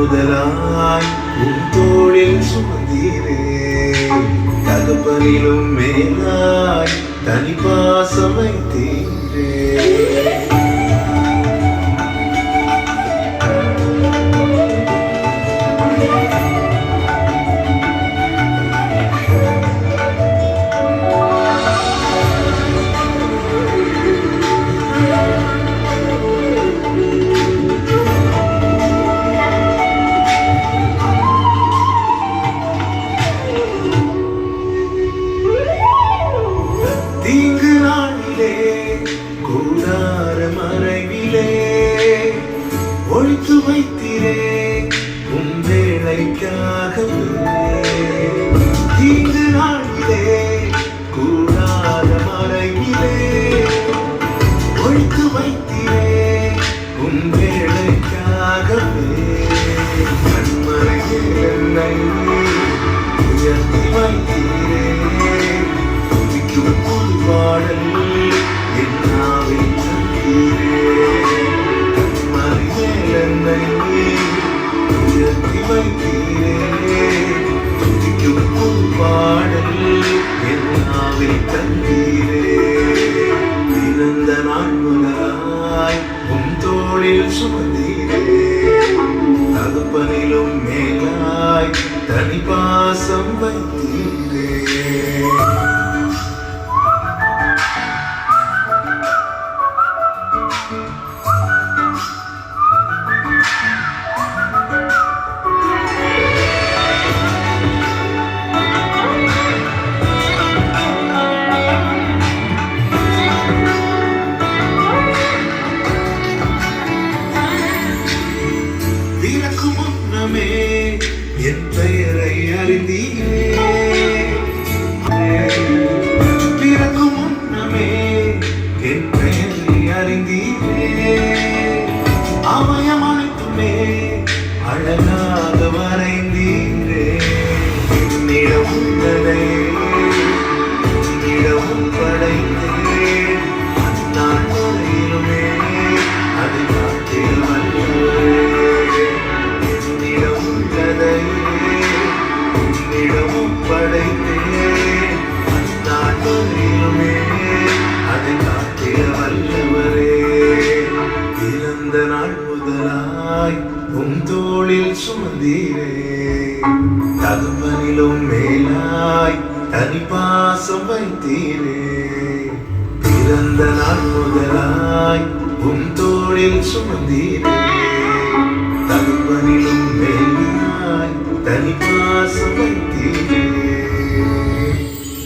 முதலாய் உன் தோளில் சுமந்தீரே. தகப்பனிலும் மேலாய் தனி பாசம் வைத்தீரே. தீங்கு நாளிலே கூடார மறைவிலே ஒழித்து வைத்திரே உன் வேளைக்காகவே. தீங்கு நாளிலே கூடார மறைவிலே ஒழித்து வைத்திரே உன் வேளைக்காகவே. கண்மறையில் என்னை உயர்த்தி வைத்தீரே. புது பாடல் என்னாவில் தந்தீரே. கண்மறையில் என்னை உயர்த்தி வைத்தீரே. துதிக்கும் புது பாடல் என்னாவில் தந்தீரே. பிறந்த நாள் முதலாய் உன் தோளில் சுமந்தீரே. தகப்பனிலும் மேலாய் தனி பாசம் வைத்தீரே. பிறக்கும் முன்னமே என் பெயரை அறிந்தீரே. பிறக்கும் முன்னமே என் பெயரை அறிந்தீரே. அவயம் அனைத்துமே அழகாக வரைந்தீரே. என்னிடம் உள்ளதை உன்னிடமும் படைத்தேன். அந்நாள் வரையிலுமே அது காட்டில் வல்லவரே. உன்னிடமும் படைத்தேன். அந்நாள் வரையிலுமே அதை காட்டிட வல்லவரே. பிறந்த நாள் முதலாய் உன் தோளில் சுமந்தீரே. தகப்பனிலும் மேலாய் தனி பாசம் வைத்தீரே. பிறந்த நாள் முதலாய் உன் தோளில் சுமந்தீரே. தகப்பனிலும் மேலாய் தனி பாசம் வைத்தீரே.